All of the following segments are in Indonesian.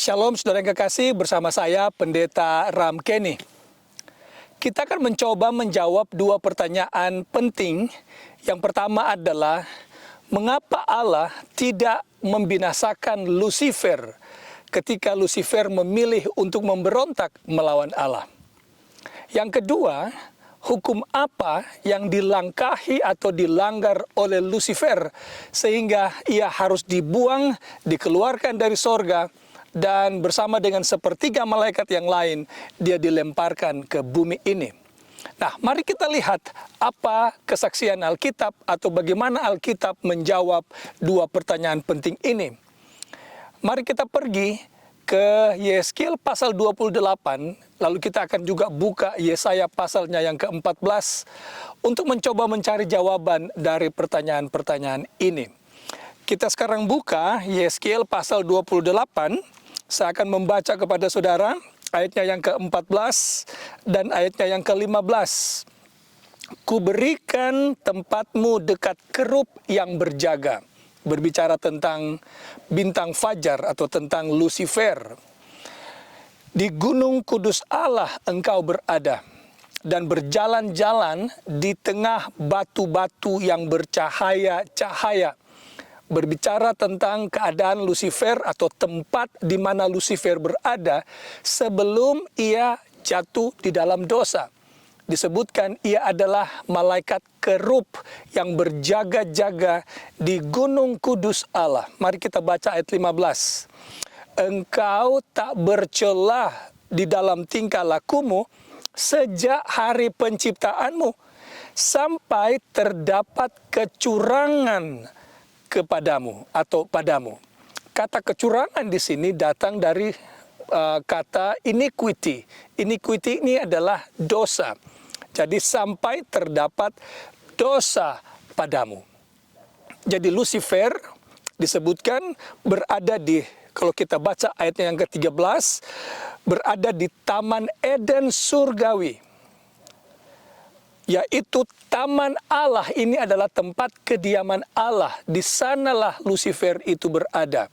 Shalom saudara yang kekasih, bersama saya Pendeta Ram Kenny. Kita akan mencoba menjawab dua pertanyaan penting. Yang pertama adalah, mengapa Allah tidak membinasakan Lucifer ketika Lucifer memilih untuk memberontak melawan Allah? Yang kedua, hukum apa yang dilangkahi atau dilanggar oleh Lucifer sehingga ia harus dibuang, dikeluarkan dari sorga, dan bersama dengan sepertiga malaikat yang lain, dia dilemparkan ke bumi ini. Nah, mari kita lihat apa kesaksian Alkitab atau bagaimana Alkitab menjawab dua pertanyaan penting ini. Mari kita pergi ke Yeskil pasal 28, lalu kita akan juga buka Yesaya pasalnya yang ke-14 untuk mencoba mencari jawaban dari pertanyaan-pertanyaan ini. Kita sekarang buka Yeskil pasal 28. Saya akan membaca kepada saudara ayatnya yang ke-14 dan ayatnya yang ke-15. Kuberikan tempatmu dekat kerup yang berjaga. Berbicara tentang bintang fajar atau tentang Lucifer. Di gunung kudus Allah engkau berada dan berjalan-jalan di tengah batu-batu yang bercahaya-cahaya. Berbicara tentang keadaan Lucifer atau tempat di mana Lucifer berada sebelum ia jatuh di dalam dosa. Disebutkan ia adalah malaikat kerup yang berjaga-jaga di gunung kudus Allah. Mari kita baca ayat 15. Engkau tak bercelah di dalam tingkah lakumu sejak hari penciptaanmu sampai terdapat kecurangan kepadamu atau padamu. Kata kecurangan di sini datang dari kata iniquity. Iniquity ini adalah dosa. Jadi sampai terdapat dosa padamu. Jadi Lucifer disebutkan berada di, kalau kita baca ayatnya yang ke-13, berada di Taman Eden surgawi. Yaitu Taman Allah, ini adalah tempat kediaman Allah. Di sanalah Lucifer itu berada.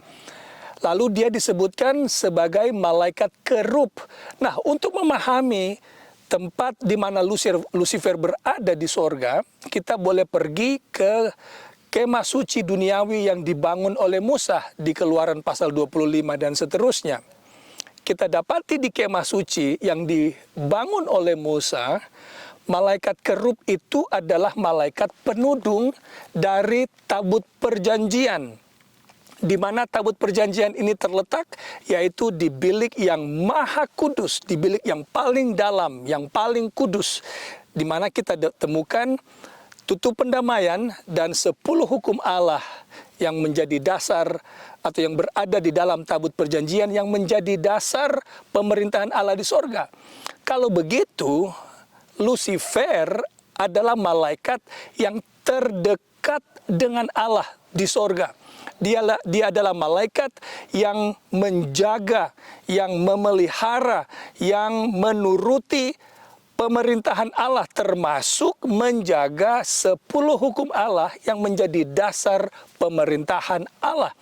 Lalu dia disebutkan sebagai malaikat kerup. Nah, untuk memahami tempat di mana Lucifer berada di sorga, kita boleh pergi ke kemah suci duniawi yang dibangun oleh Musa di Keluaran pasal 25 dan seterusnya. Kita dapati di kemah suci yang dibangun oleh Musa, malaikat kerup itu adalah malaikat penudung dari tabut perjanjian. Di mana tabut perjanjian ini terletak, yaitu di bilik yang maha kudus, di bilik yang paling dalam, yang paling kudus. Di mana kita temukan tutup pendamaian dan 10 hukum Allah yang menjadi dasar atau yang berada di dalam tabut perjanjian yang menjadi dasar pemerintahan Allah di sorga. Kalau begitu, Lucifer adalah malaikat yang terdekat dengan Allah di sorga. Dia adalah malaikat yang menjaga, yang memelihara, yang menuruti pemerintahan Allah, termasuk menjaga 10 hukum Allah yang menjadi dasar pemerintahan Allah.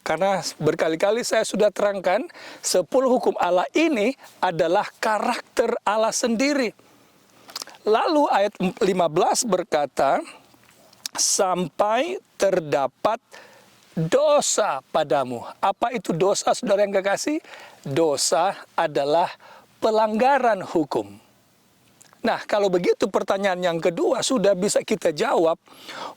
Karena berkali-kali saya sudah terangkan, 10 hukum Allah ini adalah karakter Allah sendiri. Lalu ayat 15 berkata, sampai terdapat dosa padamu. Apa itu dosa, saudara yang kekasih? Dosa adalah pelanggaran hukum. Nah, kalau begitu pertanyaan yang kedua sudah bisa kita jawab.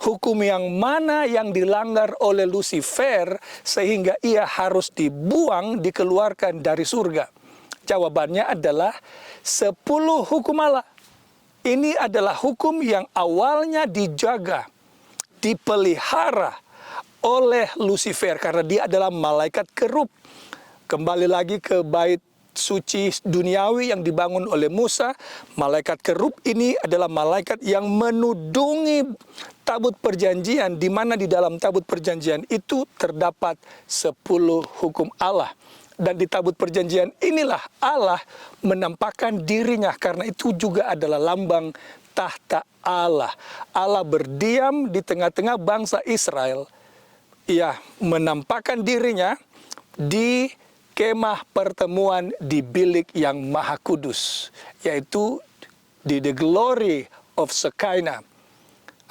Hukum yang mana yang dilanggar oleh Lucifer sehingga ia harus dibuang, dikeluarkan dari surga? Jawabannya adalah 10 hukum Allah. Ini adalah hukum yang awalnya dijaga, dipelihara oleh Lucifer karena dia adalah malaikat kerup. Kembali lagi ke bait suci duniawi yang dibangun oleh Musa, malaikat kerup ini adalah malaikat yang menudungi tabut perjanjian, di mana di dalam tabut perjanjian itu terdapat 10 hukum Allah. Dan di tabut perjanjian inilah Allah menampakkan dirinya, karena itu juga adalah lambang tahta Allah. Allah berdiam di tengah-tengah bangsa Israel. Ia menampakkan dirinya di kemah pertemuan di bilik yang maha kudus, yaitu di the glory of Shekinah,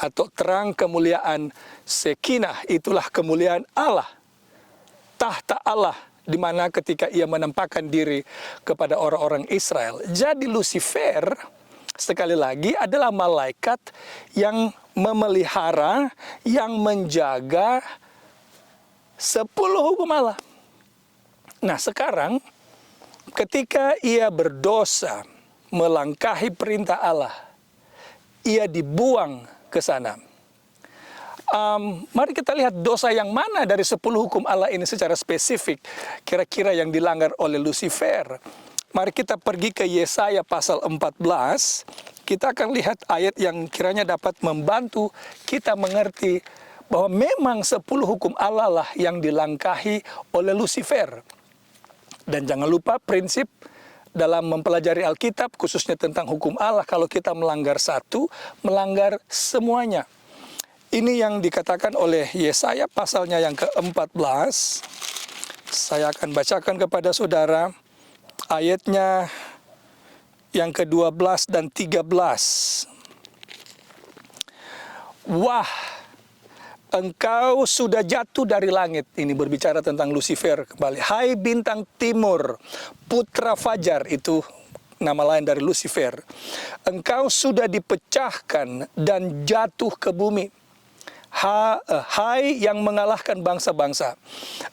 atau terang kemuliaan Shekinah. Itulah kemuliaan Allah, tahta Allah, di mana ketika ia menampakkan diri kepada orang-orang Israel. Jadi Lucifer, sekali lagi, adalah malaikat yang memelihara, yang menjaga 10 hukum Allah. Nah, sekarang ketika ia berdosa, melangkahi perintah Allah, ia dibuang ke sana. Mari kita lihat dosa yang mana dari 10 hukum Allah ini secara spesifik kira-kira yang dilanggar oleh Lucifer. Mari kita pergi ke Yesaya pasal 14. Kita akan lihat ayat yang kiranya dapat membantu kita mengerti bahwa memang 10 hukum Allah lah yang dilangkahi oleh Lucifer. Dan jangan lupa prinsip dalam mempelajari Alkitab, khususnya tentang hukum Allah, kalau kita melanggar satu, melanggar semuanya. Ini yang dikatakan oleh Yesaya pasalnya yang ke-14. Saya akan bacakan kepada saudara ayatnya yang ke-12 dan 13. Wah, engkau sudah jatuh dari langit. Ini berbicara tentang Lucifer kembali. Hai bintang timur, putra fajar, itu nama lain dari Lucifer. Engkau sudah dipecahkan dan jatuh ke bumi. Hai yang mengalahkan bangsa-bangsa.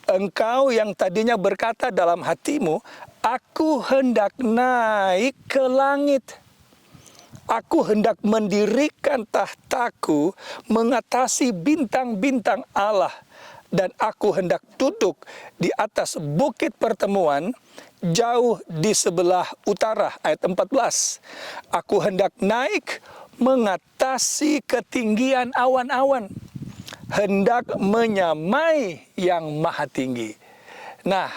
Engkau yang tadinya berkata dalam hatimu, aku hendak naik ke langit. Aku hendak mendirikan tahtaku mengatasi bintang-bintang Allah. Dan aku hendak duduk di atas bukit pertemuan jauh di sebelah utara. Ayat 14. Aku hendak naik mengatasi ketinggian awan-awan. Hendak menyamai yang maha tinggi. Nah,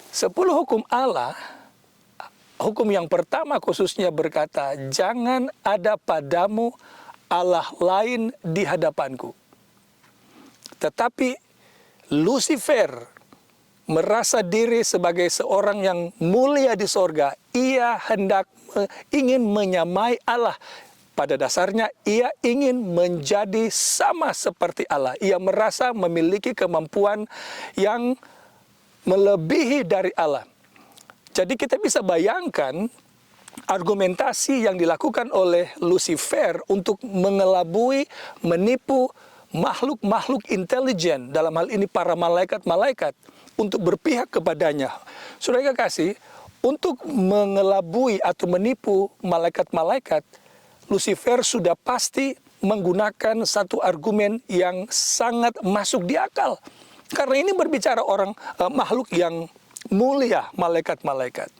10 hukum Allah, hukum yang pertama khususnya berkata, jangan ada padamu Allah lain di hadapanku. Tetapi Lucifer merasa diri sebagai seorang yang mulia di sorga. Ia ingin menyamai Allah. Pada dasarnya ia ingin menjadi sama seperti Allah. Ia merasa memiliki kemampuan yang melebihi dari Allah. Jadi kita bisa bayangkan argumentasi yang dilakukan oleh Lucifer untuk mengelabui, menipu makhluk-makhluk intelijen, dalam hal ini para malaikat-malaikat, untuk berpihak kepadanya. Saudara kekasih, untuk mengelabui atau menipu malaikat-malaikat, Lucifer sudah pasti menggunakan satu argumen yang sangat masuk di akal. Karena ini berbicara orang makhluk yang mulia, malaikat-malaikat.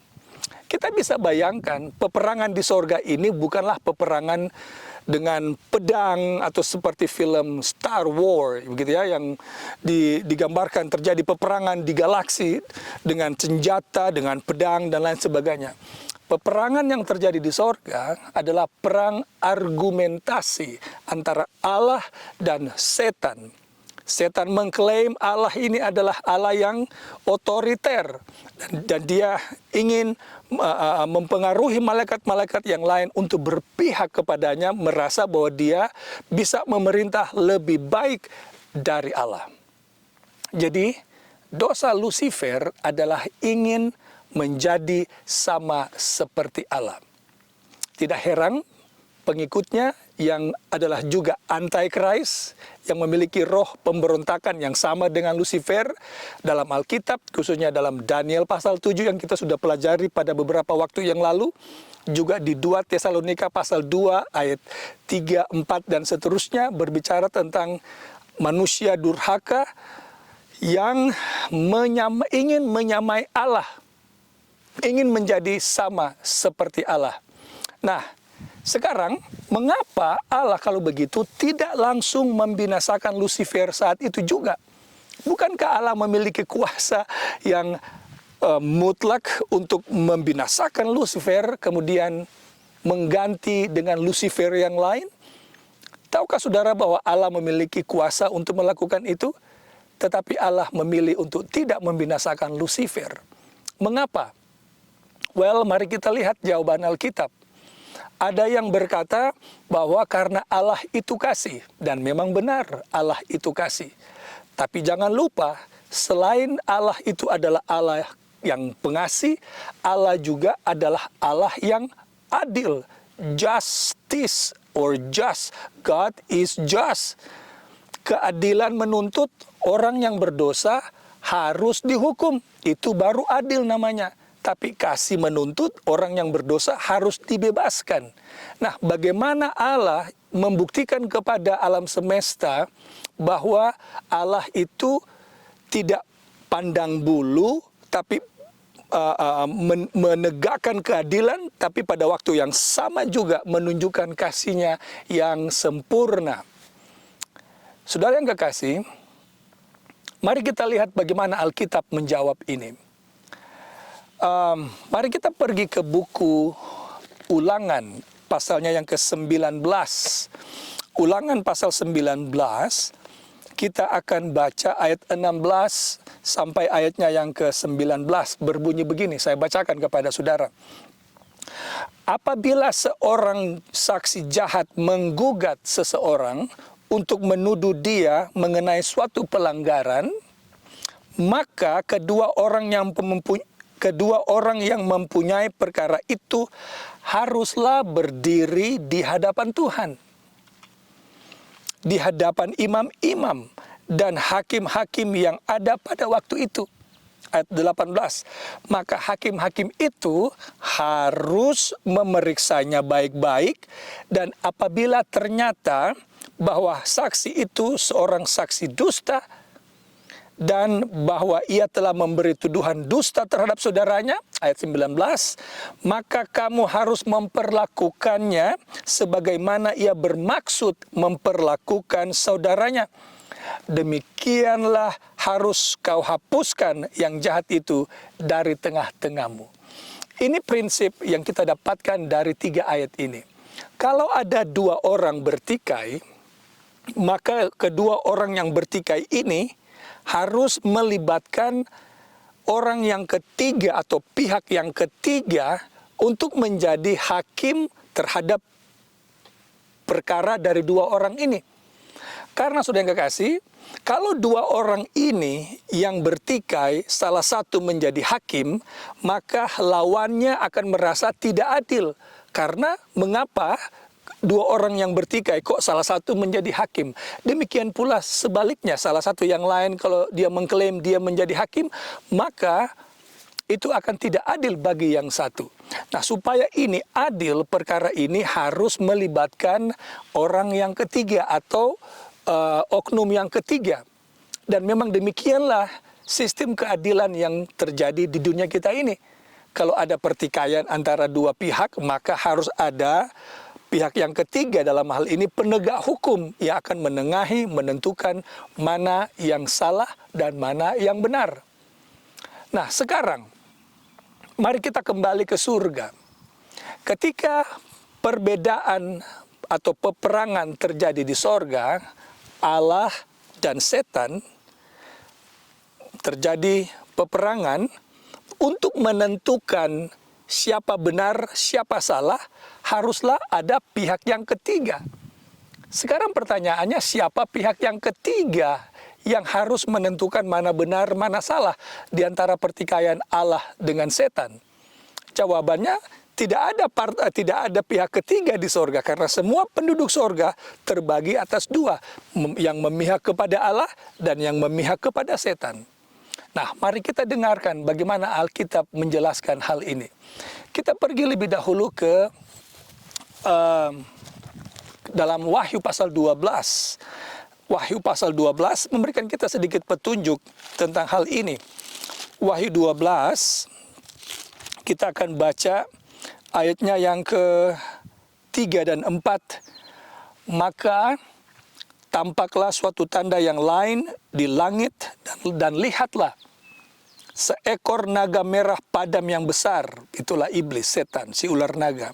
Kita bisa bayangkan peperangan di sorga ini bukanlah peperangan dengan pedang atau seperti film Star Wars, begitu ya, yang digambarkan terjadi peperangan di galaksi dengan senjata, dengan pedang dan lain sebagainya. Peperangan yang terjadi di sorga adalah perang argumentasi antara Allah dan setan. Setan mengklaim Allah ini adalah Allah yang otoriter. Dan dia ingin mempengaruhi malaikat-malaikat yang lain untuk berpihak kepadanya, merasa bahwa dia bisa memerintah lebih baik dari Allah. Jadi, dosa Lucifer adalah ingin menjadi sama seperti Allah. Tidak heran pengikutnya yang adalah juga anti-Christ, yang memiliki roh pemberontakan yang sama dengan Lucifer dalam Alkitab, khususnya dalam Daniel pasal 7 yang kita sudah pelajari pada beberapa waktu yang lalu, juga di 2 Tesalonika pasal 2 ayat 3, 4 dan seterusnya berbicara tentang manusia durhaka yang ingin menyamai Allah, ingin menjadi sama seperti Allah. Nah, sekarang mengapa Allah kalau begitu tidak langsung membinasakan Lucifer saat itu juga? Bukankah Allah memiliki kuasa yang mutlak untuk membinasakan Lucifer, kemudian mengganti dengan Lucifer yang lain? Tahukah saudara bahwa Allah memiliki kuasa untuk melakukan itu? tetapi Allah memilih untuk tidak membinasakan Lucifer. Mengapa? Well, mari kita lihat jawaban Alkitab. Ada yang berkata bahwa karena Allah itu kasih, dan memang benar Allah itu kasih. Tapi jangan lupa, selain Allah itu adalah Allah yang pengasih, Allah juga adalah Allah yang adil. Justice or just. God is just. Keadilan menuntut orang yang berdosa harus dihukum. Itu baru adil namanya. Tapi kasih menuntut orang yang berdosa harus dibebaskan. Nah, bagaimana Allah membuktikan kepada alam semesta bahwa Allah itu tidak pandang bulu, tapi menegakkan keadilan, tapi pada waktu yang sama juga menunjukkan kasih-Nya yang sempurna. Saudara yang kekasih, mari kita lihat bagaimana Alkitab menjawab ini. Mari kita pergi ke buku Ulangan, pasalnya yang ke-19. Ulangan pasal 19, kita akan baca ayat 16 sampai ayatnya yang ke-19. Berbunyi begini, saya bacakan kepada saudara. Apabila seorang saksi jahat menggugat seseorang untuk menuduh dia mengenai suatu pelanggaran, maka kedua orang yang mempunyai perkara itu haruslah berdiri di hadapan Tuhan, di hadapan imam-imam dan hakim-hakim yang ada pada waktu itu. Ayat 18, maka hakim-hakim itu harus memeriksanya baik-baik, dan apabila ternyata bahwa saksi itu seorang saksi dusta, dan bahwa ia telah memberi tuduhan dusta terhadap saudaranya, ayat 19, maka kamu harus memperlakukannya sebagaimana ia bermaksud memperlakukan saudaranya. Demikianlah harus kau hapuskan yang jahat itu dari tengah-tengahmu. Ini prinsip yang kita dapatkan dari 3 ayat ini. Kalau ada 2 orang bertikai, maka kedua orang yang bertikai ini harus melibatkan orang yang ketiga atau pihak yang ketiga untuk menjadi hakim terhadap perkara dari 2 orang ini. Karena saudara yang kekasih, kalau 2 orang ini yang bertikai, salah satu menjadi hakim, maka lawannya akan merasa tidak adil. Karena mengapa 2 orang yang bertikai kok salah satu menjadi hakim? Demikian pula sebaliknya, salah satu yang lain kalau dia mengklaim dia menjadi hakim, maka itu akan tidak adil bagi yang satu. Nah, supaya ini adil, perkara ini harus melibatkan orang yang ketiga atau oknum yang ketiga. Dan memang demikianlah sistem keadilan yang terjadi di dunia kita ini. Kalau ada pertikaian antara 2 pihak, maka harus ada pihak yang ketiga, dalam hal ini penegak hukum, yang akan menengahi, menentukan mana yang salah dan mana yang benar. Nah, sekarang mari kita kembali ke surga. Ketika perbedaan atau peperangan terjadi di sorga, Allah dan setan, terjadi peperangan untuk menentukan siapa benar, siapa salah, haruslah ada pihak yang ketiga. Sekarang pertanyaannya, siapa pihak yang ketiga yang harus menentukan mana benar, mana salah di antara pertikaian Allah dengan setan? Jawabannya, tidak ada pihak ketiga di sorga, karena semua penduduk sorga terbagi atas 2, yang memihak kepada Allah dan yang memihak kepada setan. Nah, mari kita dengarkan bagaimana Alkitab menjelaskan hal ini. Kita pergi lebih dahulu ke dalam Wahyu pasal 12. Wahyu pasal 12 memberikan kita sedikit petunjuk tentang hal ini. Wahyu 12, kita akan baca ayatnya yang ke-3 dan 4. Maka tampaklah suatu tanda yang lain di langit, dan lihatlah seekor naga merah padam yang besar, itulah iblis, setan, si ular naga,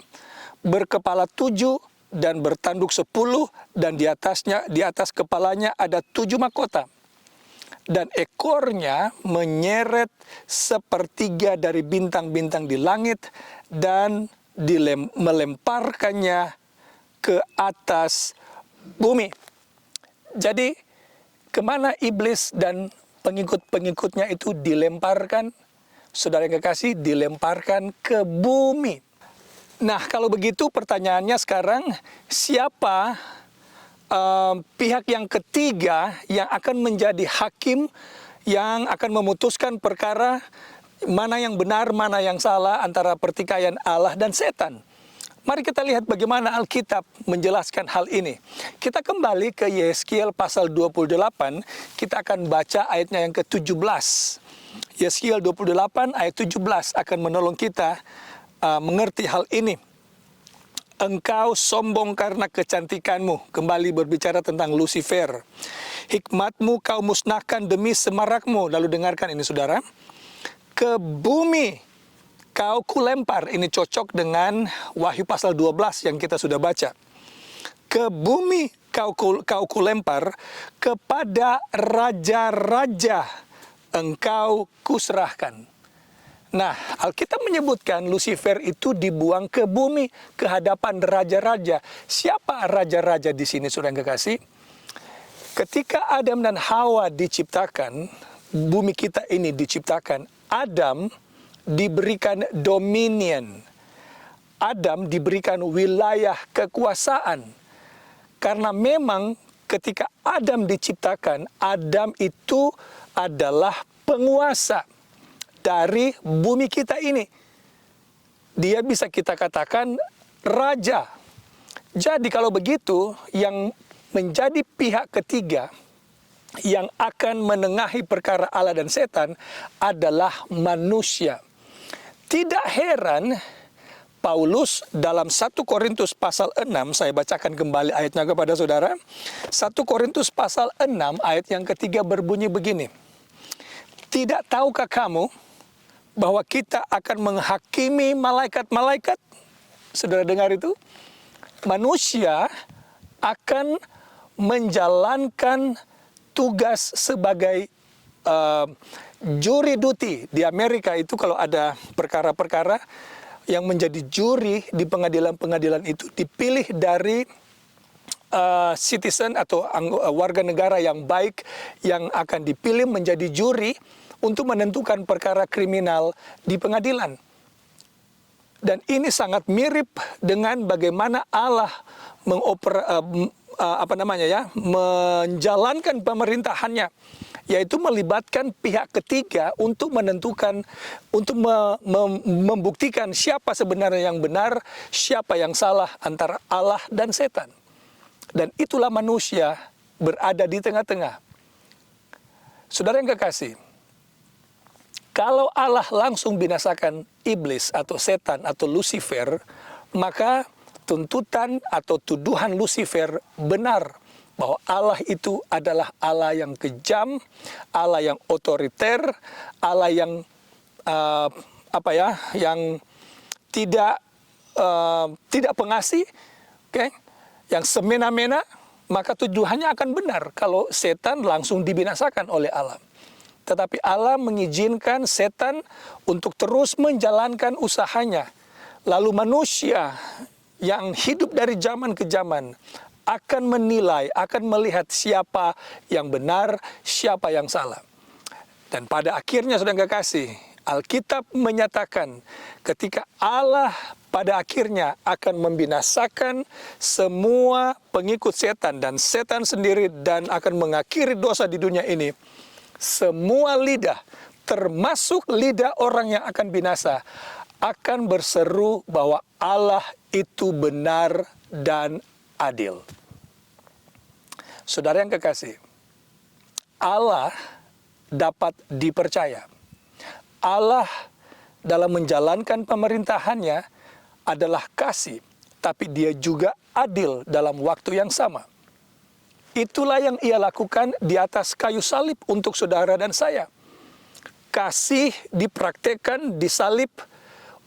berkepala 7 dan bertanduk 10, dan di atas kepalanya ada 7 mahkota. dan ekornya menyeret sepertiga dari bintang-bintang di langit dan melemparkannya ke atas bumi. Jadi, kemana iblis dan pengikut-pengikutnya itu dilemparkan? Saudara yang kekasih, dilemparkan ke bumi. Nah, kalau begitu pertanyaannya sekarang, siapa pihak yang ketiga yang akan menjadi hakim, yang akan memutuskan perkara mana yang benar, mana yang salah antara pertikaian Allah dan setan? Mari kita lihat bagaimana Alkitab menjelaskan hal ini. Kita kembali ke Yeskiel pasal 28, kita akan baca ayatnya yang ke-17. Yeskiel 28 ayat 17 akan menolong kita mengerti hal ini. Engkau sombong karena kecantikanmu. Kembali berbicara tentang Lucifer. Hikmatmu kau musnahkan demi semarakmu. Lalu dengarkan ini saudara. Ke bumi kau kulempar. Ini cocok dengan Wahyu pasal 12 yang kita sudah baca. Ke bumi kau kulempar, kepada raja-raja engkau kuserahkan. Nah, Alkitab menyebutkan Lucifer itu dibuang ke bumi, ke hadapan raja-raja. Siapa raja-raja di sini, saudara yang kekasih? Ketika Adam dan Hawa diciptakan, bumi kita ini diciptakan, Adam diberikan dominion. Adam diberikan wilayah kekuasaan. Karena memang ketika Adam diciptakan, Adam itu adalah penguasa dari bumi kita ini. Dia bisa kita katakan raja. Jadi kalau begitu, yang menjadi pihak ketiga yang akan menengahi perkara Allah dan setan adalah manusia. Tidak heran Paulus dalam 1 Korintus pasal 6, saya bacakan kembali ayatnya kepada saudara. 1 Korintus pasal 6 ayat yang ketiga berbunyi begini. Tidak tahukah kamu bahwa kita akan menghakimi malaikat-malaikat? Saudara dengar itu? Manusia akan menjalankan tugas sebagai juri duty. Di Amerika itu kalau ada perkara-perkara yang menjadi juri di pengadilan-pengadilan itu dipilih dari citizen atau warga negara yang baik yang akan dipilih menjadi juri untuk menentukan perkara kriminal di pengadilan. Dan ini sangat mirip dengan bagaimana Allah menjalankan pemerintahannya, yaitu melibatkan pihak ketiga untuk menentukan, untuk membuktikan siapa sebenarnya yang benar, siapa yang salah antara Allah dan setan. Dan itulah manusia berada di tengah-tengah. Saudara yang kekasih, kalau Allah langsung binasakan iblis atau setan atau Lucifer, maka tuntutan atau tuduhan Lucifer benar bahwa Allah itu adalah Allah yang kejam, Allah yang otoriter, Allah yang yang tidak pengasih, yang semena-mena, maka tuduhannya akan benar kalau setan langsung dibinasakan oleh Allah. Tetapi Allah mengizinkan setan untuk terus menjalankan usahanya. Lalu manusia yang hidup dari zaman ke zaman akan menilai, akan melihat siapa yang benar, siapa yang salah. Dan pada akhirnya, saudara kekasih, Alkitab menyatakan ketika Allah pada akhirnya akan membinasakan semua pengikut setan dan setan sendiri dan akan mengakhiri dosa di dunia ini, semua lidah, termasuk lidah orang yang akan binasa, akan berseru bahwa Allah itu benar dan adil. Saudara yang kekasih, Allah dapat dipercaya. Allah dalam menjalankan pemerintahannya adalah kasih, tapi dia juga adil dalam waktu yang sama. Itulah yang ia lakukan di atas kayu salib untuk saudara dan saya. Kasih dipraktekkan di salib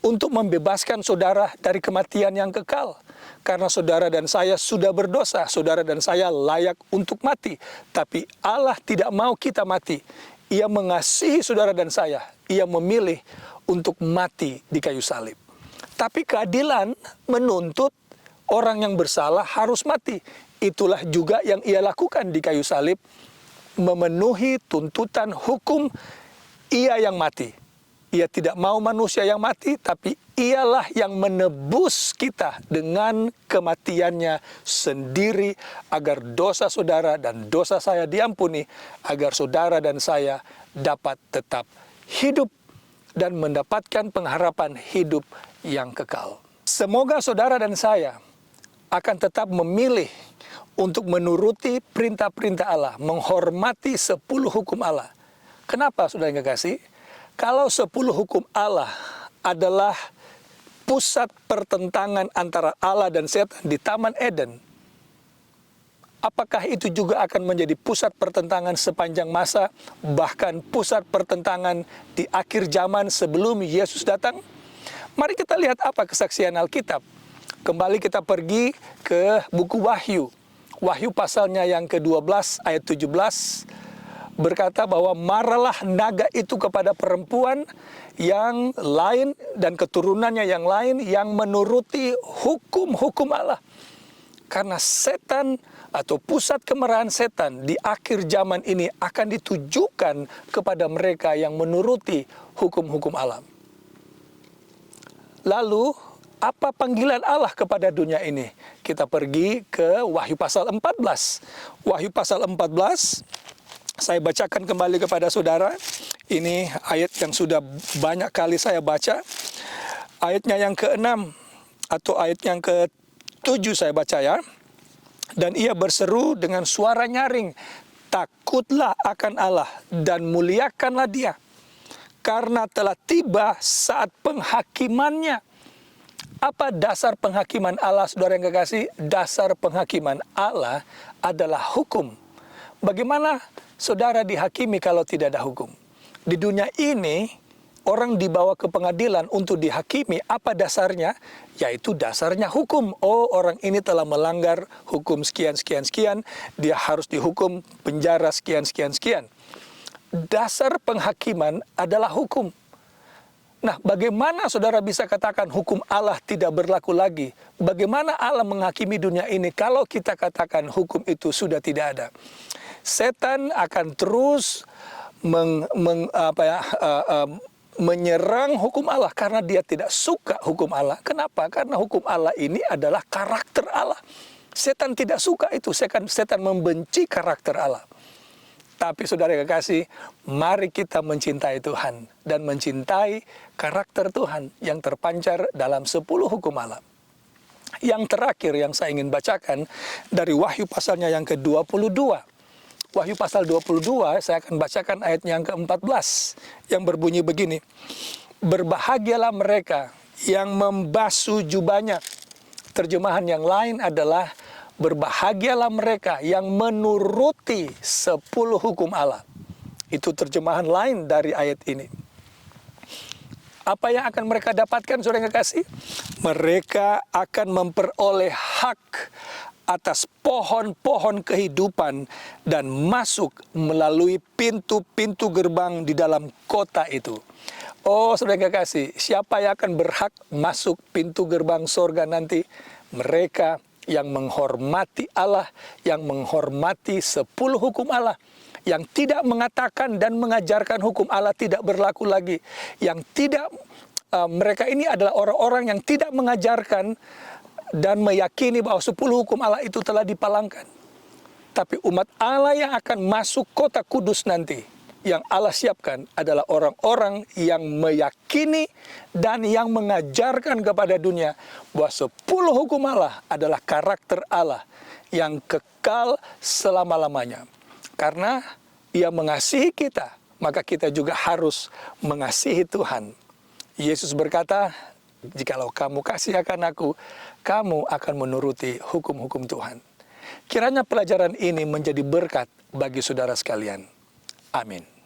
untuk membebaskan saudara dari kematian yang kekal. karena saudara dan saya sudah berdosa, saudara dan saya layak untuk mati. Tapi Allah tidak mau kita mati. Ia mengasihi saudara dan saya. Ia memilih untuk mati di kayu salib. Tapi keadilan menuntut orang yang bersalah harus mati. Itulah juga yang ia lakukan di kayu salib, memenuhi tuntutan hukum. Ia yang mati. Ia tidak mau manusia yang mati, tapi ialah yang menebus kita dengan kematiannya sendiri, agar dosa saudara dan dosa saya diampuni, agar saudara dan saya dapat tetap hidup dan mendapatkan pengharapan hidup yang kekal. Semoga saudara dan saya akan tetap memilih untuk menuruti perintah-perintah Allah, menghormati 10 hukum Allah. Kenapa, saudara yang kekasih? Kalau 10 hukum Allah adalah pusat pertentangan antara Allah dan setan di Taman Eden, apakah itu juga akan menjadi pusat pertentangan sepanjang masa, bahkan pusat pertentangan di akhir zaman sebelum Yesus datang? Mari kita lihat apa kesaksian Alkitab. Kembali kita pergi ke buku Wahyu. Wahyu pasalnya yang ke-12 ayat 17. Berkata bahwa marahlah naga itu kepada perempuan yang lain dan keturunannya yang lain yang menuruti hukum-hukum Allah. Karena setan atau pusat kemarahan setan di akhir zaman ini akan ditujukan kepada mereka yang menuruti hukum-hukum Allah. Lalu, apa panggilan Allah kepada dunia ini? Kita pergi ke Wahyu pasal 14. Wahyu pasal 14, saya bacakan kembali kepada saudara. Ini ayat yang sudah banyak kali saya baca. Ayatnya yang ke-6 atau ayat yang ke-7 saya baca ya. Dan ia berseru dengan suara nyaring, takutlah akan Allah dan muliakanlah Dia, karena telah tiba saat penghakimannya. Apa dasar penghakiman Allah, saudara yang kekasih? Dasar penghakiman Allah adalah hukum. Bagaimana saudara dihakimi kalau tidak ada hukum? Di dunia ini, orang dibawa ke pengadilan untuk dihakimi. Apa dasarnya? Yaitu dasarnya hukum. Oh, orang ini telah melanggar hukum sekian-sekian-sekian. Dia harus dihukum penjara sekian-sekian-sekian. Dasar penghakiman adalah hukum. Nah, bagaimana saudara bisa katakan hukum Allah tidak berlaku lagi? Bagaimana Allah menghakimi dunia ini kalau kita katakan hukum itu sudah tidak ada? Setan akan terus menyerang hukum Allah karena dia tidak suka hukum Allah. Kenapa? Karena hukum Allah ini adalah karakter Allah. Setan tidak suka itu. Setan membenci karakter Allah. Tapi saudara yang kekasih, mari kita mencintai Tuhan dan mencintai karakter Tuhan yang terpancar dalam 10 hukum Allah. Yang terakhir yang saya ingin bacakan dari Wahyu pasalnya yang ke-22. Wahyu pasal 22, saya akan bacakan ayat yang ke-14 yang berbunyi begini. Berbahagialah mereka yang membasuh jubahnya. Terjemahan yang lain adalah berbahagialah mereka yang menuruti 10 hukum Allah. Itu terjemahan lain dari ayat ini. Apa yang akan mereka dapatkan, saudara yang kekasih? Mereka akan memperoleh hak atas pohon-pohon kehidupan dan masuk melalui pintu-pintu gerbang di dalam kota itu. Oh, saudara yang kekasih, siapa yang akan berhak masuk pintu gerbang sorga nanti? Mereka yang menghormati Allah, yang menghormati 10 hukum Allah, yang tidak mengatakan dan mengajarkan hukum Allah tidak berlaku lagi, yang tidak, mereka ini adalah orang-orang yang tidak mengajarkan dan meyakini bahwa 10 hukum Allah itu telah dipalangkan. Tapi umat Allah yang akan masuk kota kudus nanti, yang Allah siapkan adalah orang-orang yang meyakini dan yang mengajarkan kepada dunia bahwa 10 hukum Allah adalah karakter Allah yang kekal selama-lamanya. Karena Ia mengasihi kita, maka kita juga harus mengasihi Tuhan. Yesus berkata, jikalau kamu kasih akan aku, kamu akan menuruti hukum-hukum Tuhan. Kiranya pelajaran ini menjadi berkat bagi saudara sekalian. Amin.